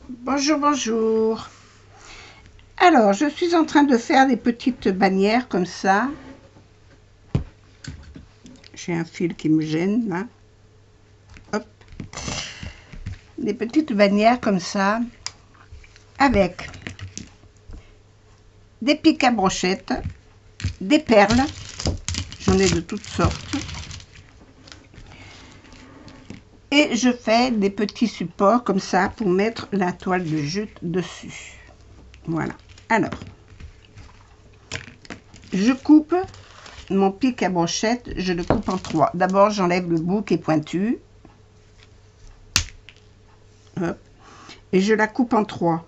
Bonjour, bonjour. Alors, je suis en train de faire des petites bannières comme ça. J'ai un fil qui me gêne là. Hop. Des petites bannières comme ça avec des pics à brochettes, des perles. J'en ai de toutes sortes. Et je fais des petits supports comme ça pour mettre la toile de jute dessus. Voilà. Alors, je coupe mon pic à brochette, je le coupe en 3. D'abord, j'enlève le bout qui est pointu. Hop. Et je la coupe en 3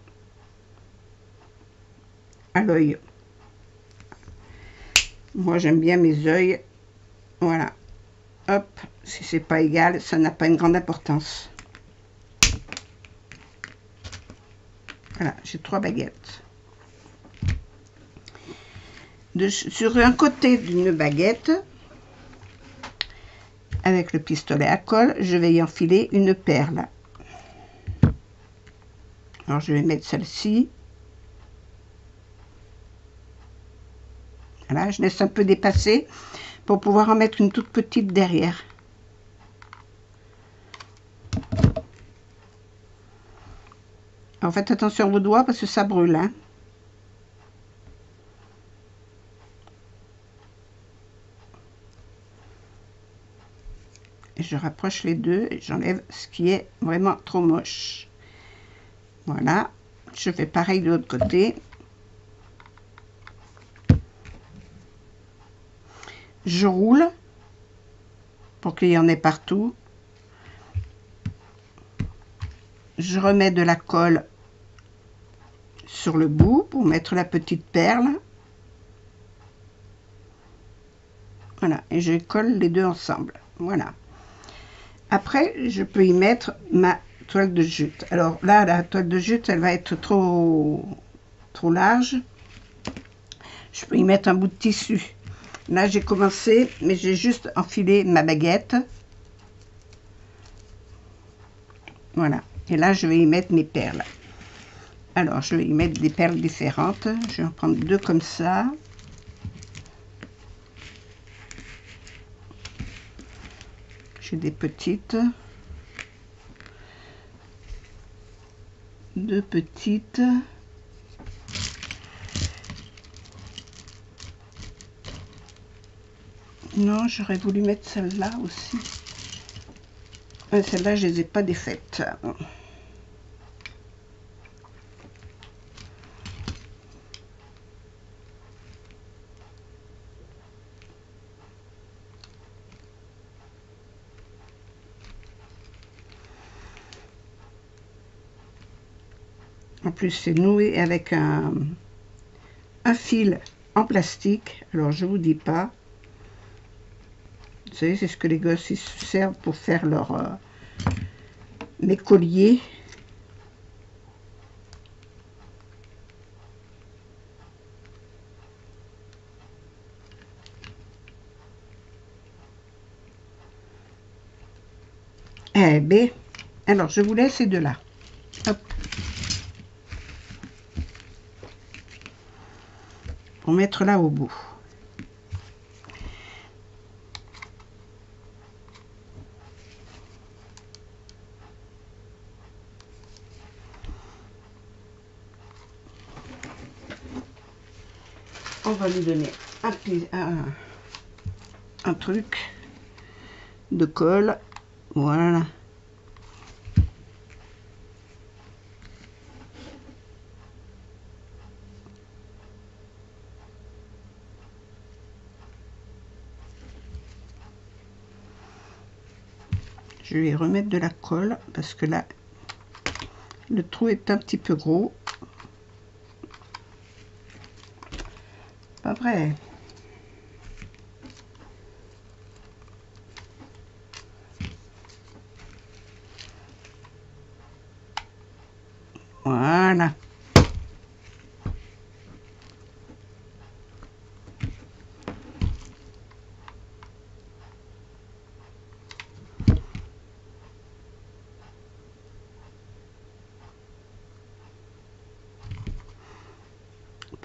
à l'œil. Moi, j'aime bien mes œils. Voilà. Hop. Si c'est pas égal, ça n'a pas une grande importance. Voilà, j'ai 3 baguettes. Sur un côté d'une baguette, avec le pistolet à colle, je vais y enfiler une perle. Alors, je vais mettre celle-ci. Voilà, je laisse un peu dépasser pour pouvoir en mettre une toute petite derrière. Alors, faites attention à vos doigts parce que ça brûle, hein. Et je rapproche les deux et j'enlève ce qui est vraiment trop moche. Voilà, je fais pareil de l'autre côté. Je roule pour qu'il y en ait partout. Je remets de la colle sur le bout pour mettre la petite perle. Voilà, et je colle les deux ensemble. Voilà. Après, je peux y mettre ma toile de jute. Alors là, la toile de jute, elle va être trop large. Je peux y mettre un bout de tissu. Là, j'ai commencé, mais j'ai juste enfilé ma baguette. Voilà. Et là, je vais y mettre mes perles. Alors, je vais y mettre des perles différentes. Je vais en prendre 2 comme ça. J'ai des petites. 2 petites. Non, j'aurais voulu mettre celle-là aussi. Celle-là, je les ai pas défaites. En plus, c'est noué avec un fil en plastique. Alors, je vous dis pas. Vous savez, c'est ce que les gosses ils se servent pour faire mes colliers. Eh bien, alors je vous laisse ces deux-là. Hop. Pour mettre là au bout. On va lui donner un truc de colle. Voilà. Je vais remettre de la colle parce que là, le trou est un petit peu gros. Pas vrai. Voilà.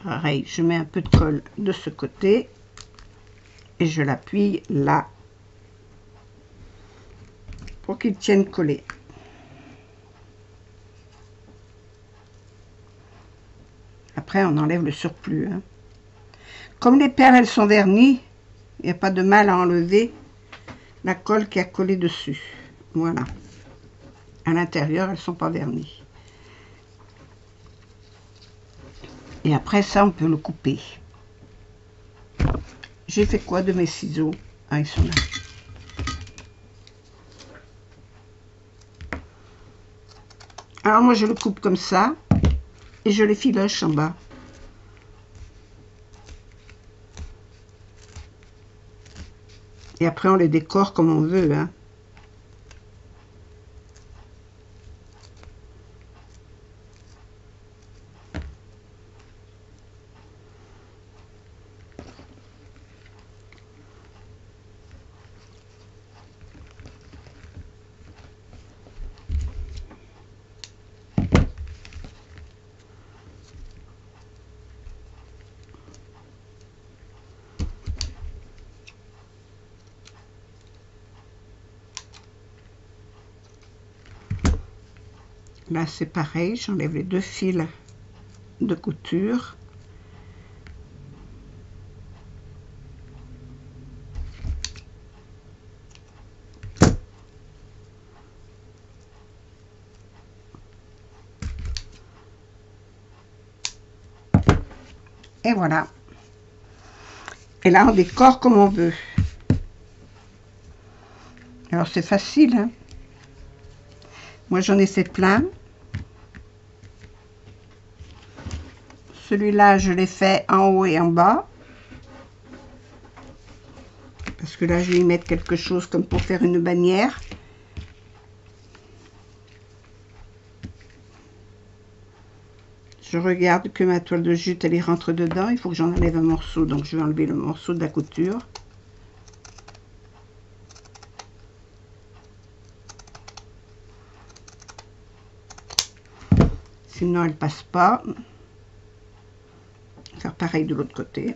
Pareil, je mets un peu de colle de ce côté et je l'appuie là pour qu'il tienne collé. Après, on enlève le surplus. Hein. Comme les perles, elles sont vernies, il n'y a pas de mal à enlever la colle qui a collé dessus. Voilà. À l'intérieur, elles ne sont pas vernies. Et après ça, on peut le couper. J'ai fait quoi de mes ciseaux? Ah, ils sont là. Alors moi, je le coupe comme ça et je les filoche en bas. Et après, on les décore comme on veut. Hein. Là, c'est pareil, j'enlève les 2 fils de couture. Et voilà. Et là, on décore comme on veut. Alors, c'est facile. Hein. Moi, j'en ai fait plein. Celui-là, je l'ai fait en haut et en bas. Parce que là, je vais y mettre quelque chose comme pour faire une bannière. Je regarde que ma toile de jute, elle y rentre dedans. Il faut que j'en enlève un morceau. Donc, je vais enlever le morceau de la couture. Sinon, elle passe pas. Faire pareil de l'autre côté.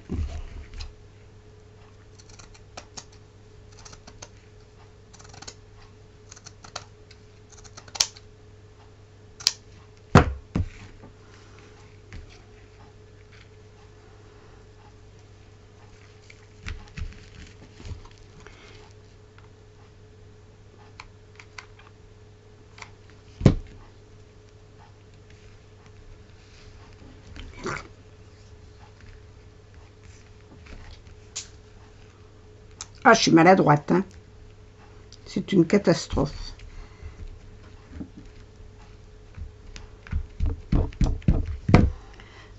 Ah, je suis maladroite, hein. C'est une catastrophe.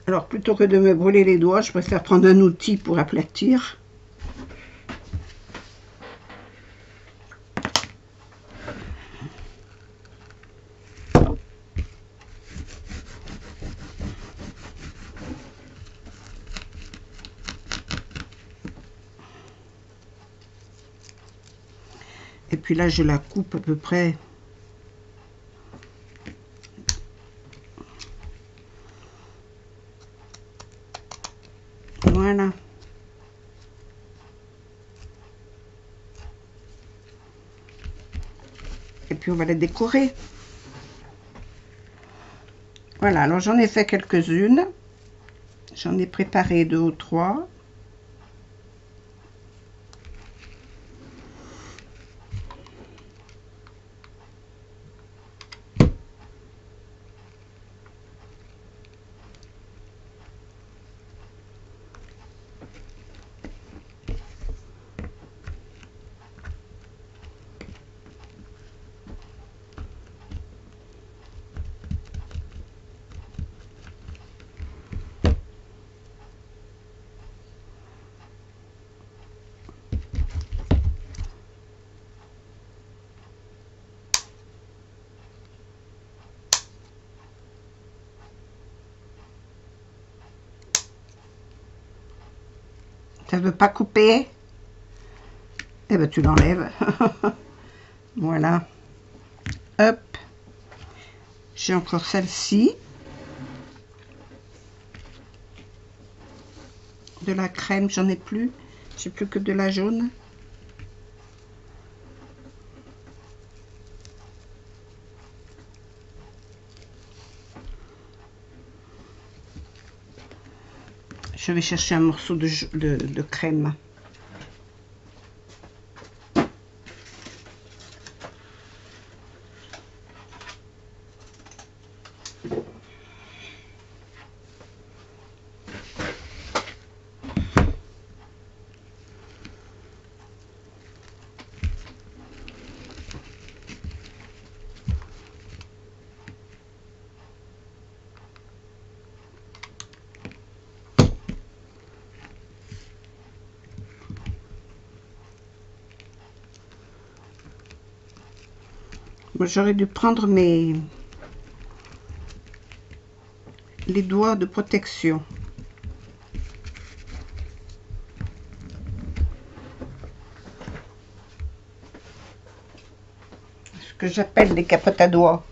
Alors, plutôt que de me brûler les doigts, je préfère prendre un outil pour aplatir. Et puis là, je la coupe à peu près. Voilà. Et puis on va la décorer. Voilà, alors j'en ai fait quelques-unes. J'en ai préparé 2 ou 3. Ça veut pas couper? Eh ben tu l'enlèves. Voilà. Hop. J'ai encore celle-ci. de la crème, j'en ai plus. J'ai plus que de la jaune. Je vais chercher un morceau de crème. J'aurais dû prendre les doigts de protection. Ce que j'appelle des capotes à doigts.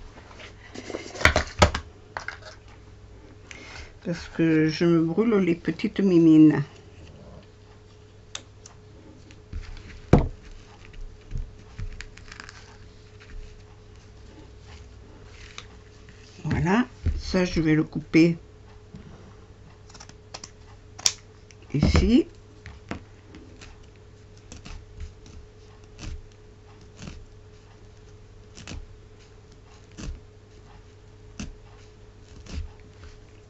Parce que je me brûle les petites mimines. Voilà, ça je vais le couper ici.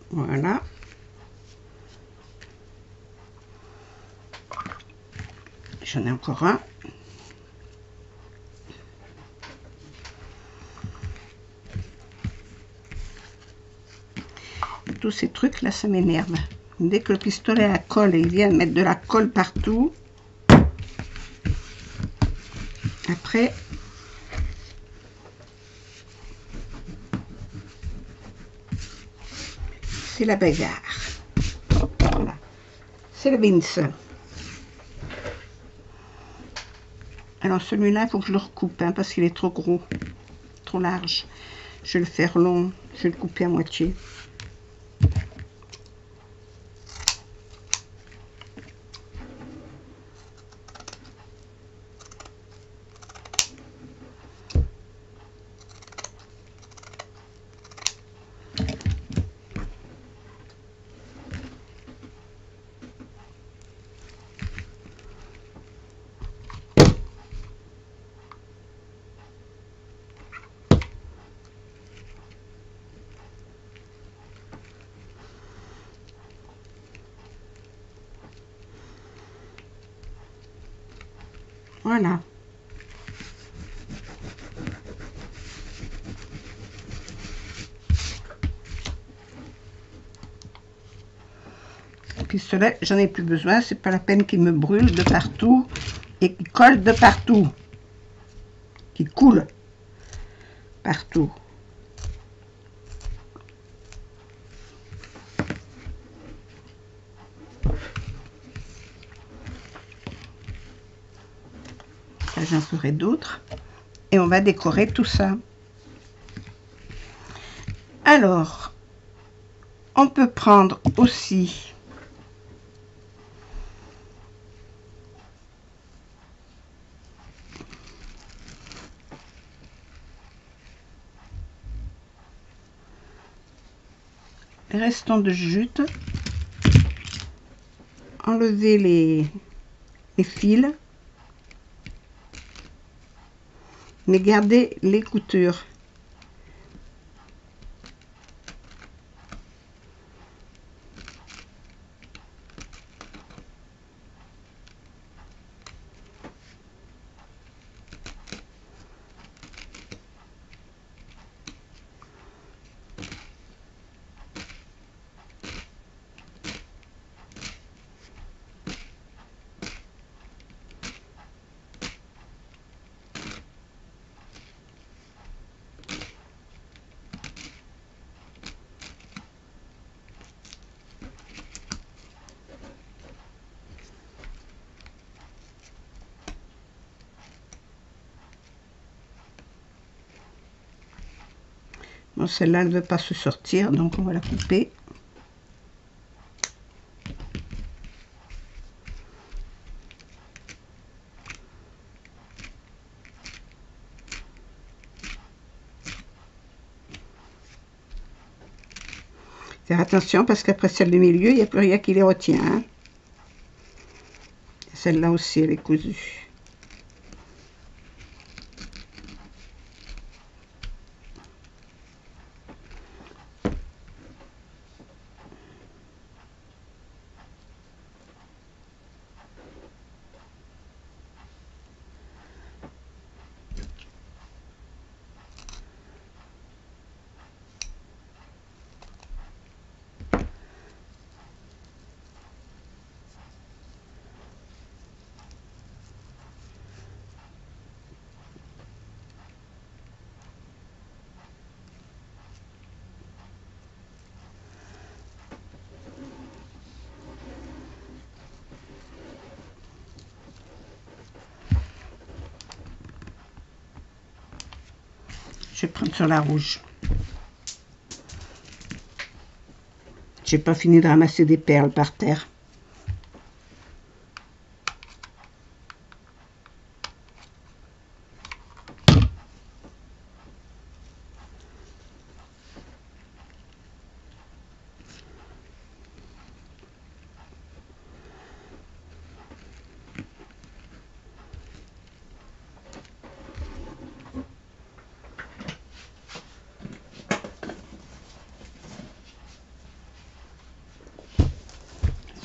Voilà. J'en ai encore un. Tous ces trucs là, ça m'énerve. Dès que le pistolet à colle, il vient mettre de la colle partout. Après, c'est la bagarre. Voilà. C'est le Vince. Alors celui-là, il faut que je le recoupe hein, parce qu'il est trop gros, trop large. Je vais le faire long, je vais le couper à moitié. Voilà. Le pistolet, j'en ai plus besoin, c'est pas la peine qu'il me brûle de partout et qu'il colle de partout, qu'il coule partout. J'en ferai d'autres et on va décorer tout ça. Alors, on peut prendre aussi les restants de jute, enlever les fils, mais garder les coutures. Bon, celle-là ne veut pas se sortir, donc on va la couper. Faire attention parce qu'après celle du milieu, il n'y a plus rien qui les retient. Hein. Celle-là aussi, elle est cousue. Je vais prendre sur la rouge. J'ai pas fini de ramasser des perles par terre.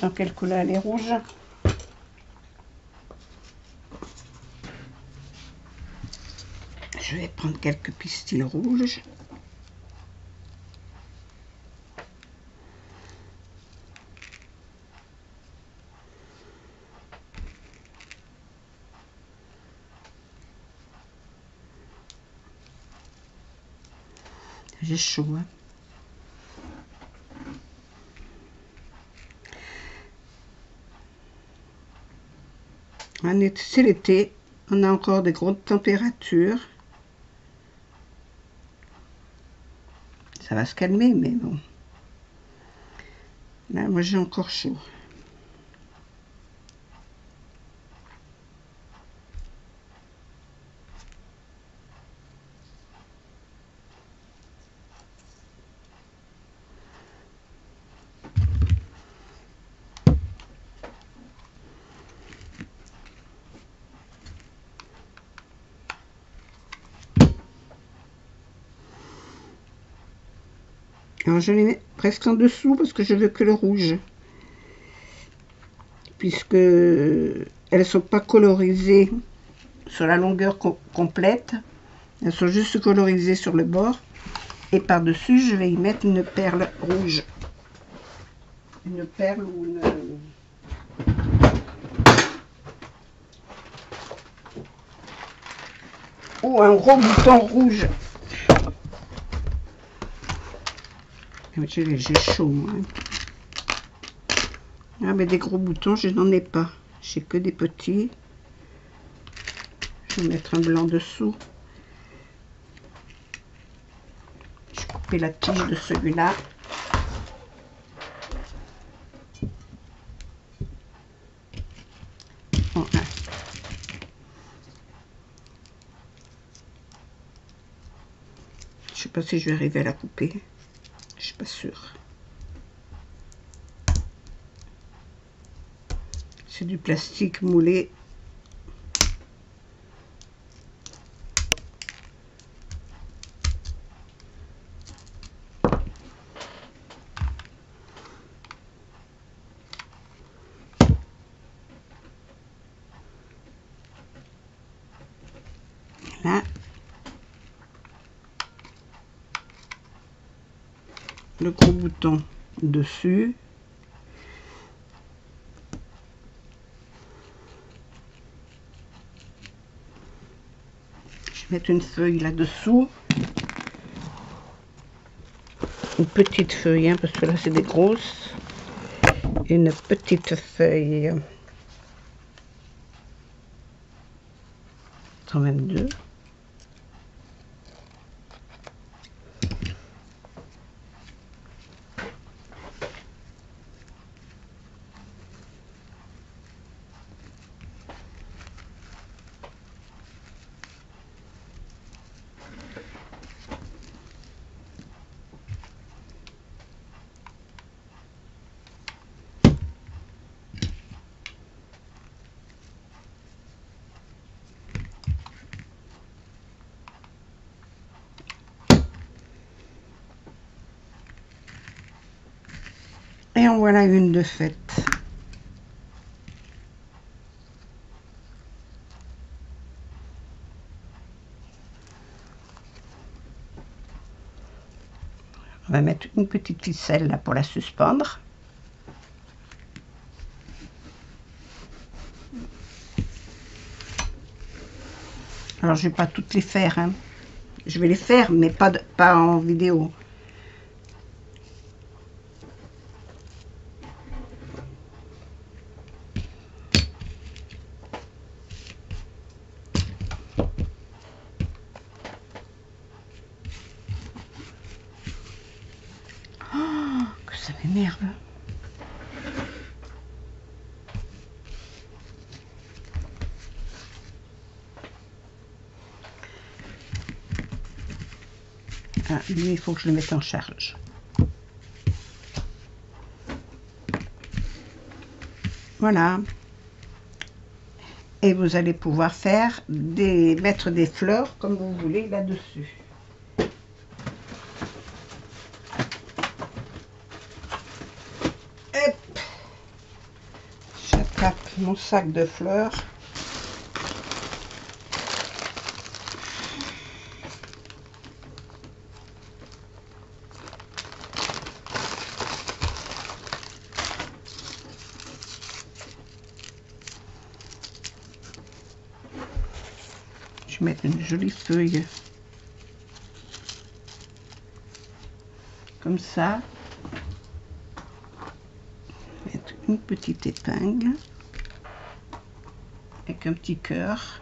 Dans quelle couleur elle est rouge? Je vais prendre quelques pistils rouges. J'ai chaud. Hein. C'est l'été, on a encore des grosses températures. Ça va se calmer, mais bon. Là, moi, j'ai encore chaud. Alors, je les mets presque en dessous parce que je veux que le rouge. Puisque elles ne sont pas colorisées sur la longueur complète. Elles sont juste colorisées sur le bord. Et par-dessus, je vais y mettre une perle rouge. Une perle ou une... ou un gros bouton rouge. J'ai chaud, moi. Ah, mais des gros boutons, je n'en ai pas. J'ai que des petits. Je vais mettre un blanc dessous. Je vais couper la tige de celui-là. Voilà. Je sais pas si je vais arriver à la couper. Je suis pas sûre. C'est du plastique moulé. Là. Le gros bouton dessus. Je vais mettre une feuille là-dessous. Une petite feuille, hein, parce que là c'est des grosses. Une petite feuille. 122. Et en voilà une de faite. On va mettre une petite ficelle là pour la suspendre. Alors je vais pas toutes les faire, hein. Je vais les faire, mais pas en vidéo. Oh, que ça m'énerve. Ah, lui, il faut que je le mette en charge. Voilà. Et vous allez pouvoir mettre des fleurs comme vous voulez là-dessus. Hop. J'attaque mon sac de fleurs. Je vais mettre une jolie feuille comme ça. Mettre une petite épingle avec un petit cœur,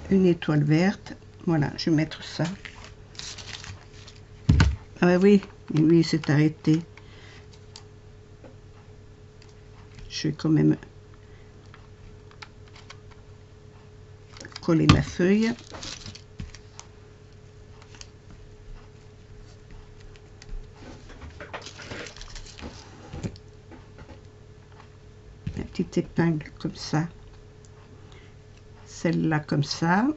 une étoile verte. Voilà, je vais mettre ça. Ah bah oui, lui il s'est arrêté. Je vais quand même coller ma feuille. Ma petite épingle comme ça. Celle-là comme ça.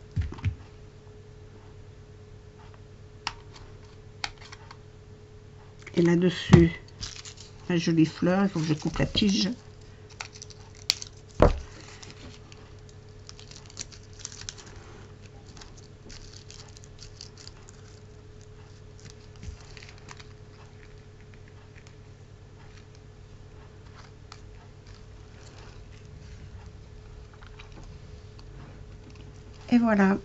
Et là-dessus, ma jolie fleur, il faut que je coupe la tige. Et voilà.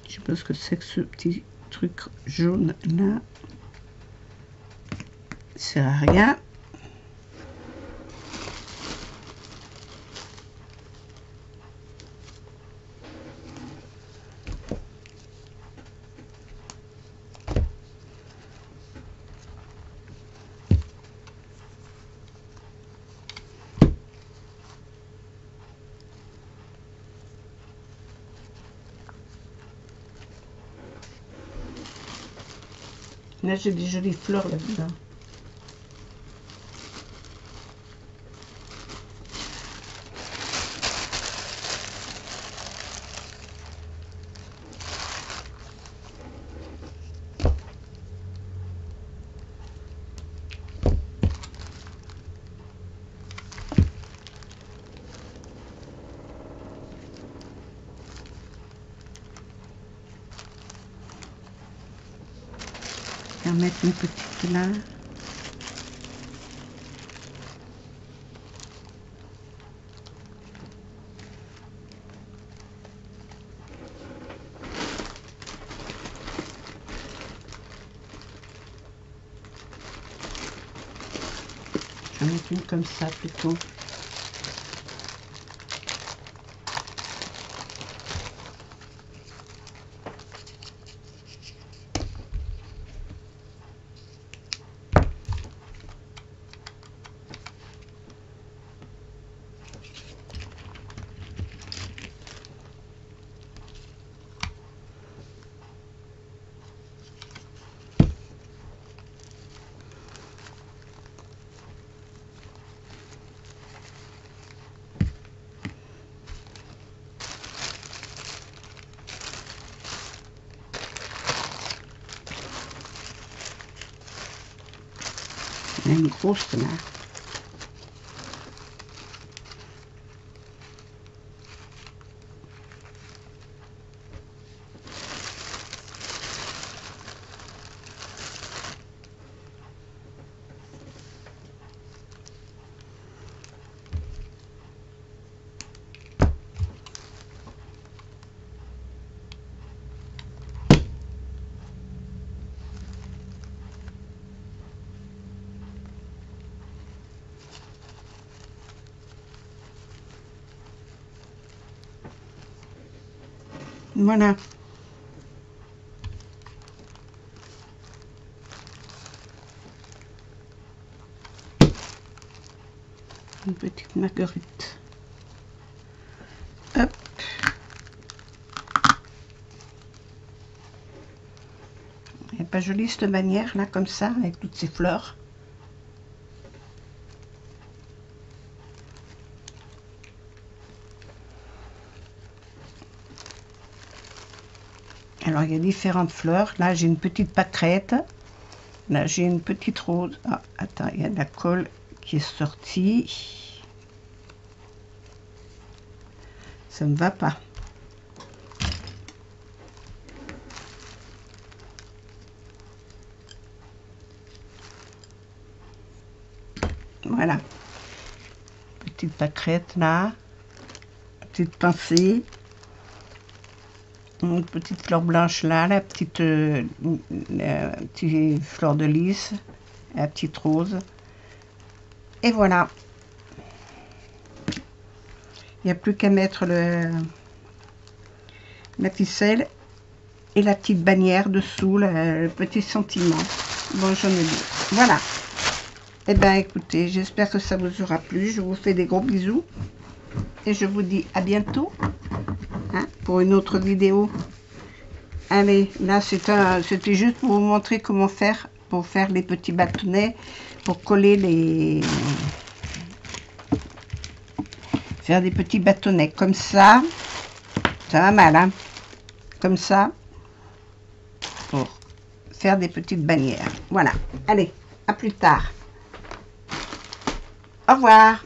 Je sais pas ce que c'est que ce petit truc jaune là. Ça sert à rien. Là, j'ai des jolies fleurs là-dedans. Je vais en mettre une petite là. mettre une comme ça plutôt. Une grosse là. Voilà. Une petite marguerite. Hop. Elle n'est pas jolie cette bannière là, comme ça, avec toutes ces fleurs. Alors, il y a différentes fleurs. Là, j'ai une petite pâquerette. Là, j'ai une petite rose. Ah, attends, il y a de la colle qui est sortie. Ça ne va pas. Voilà. Petite pâquerette là. Petite pincée. Une petite fleur blanche là, la petite fleur de lys, la petite rose. Et voilà. Il n'y a plus qu'à mettre la ficelle et la petite bannière dessous, le petit sentiment. Bon, j'en ai dit. Voilà. Eh bien, écoutez, j'espère que ça vous aura plu. Je vous fais des gros bisous. Et je vous dis à bientôt. Pour une autre vidéo. Allez, là c'était juste pour vous montrer comment faire pour faire les petits bâtonnets, pour coller les... Faire des petits bâtonnets comme ça. Ça va mal, hein? Comme ça. Pour faire des petites bannières. Voilà. Allez, à plus tard. Au revoir.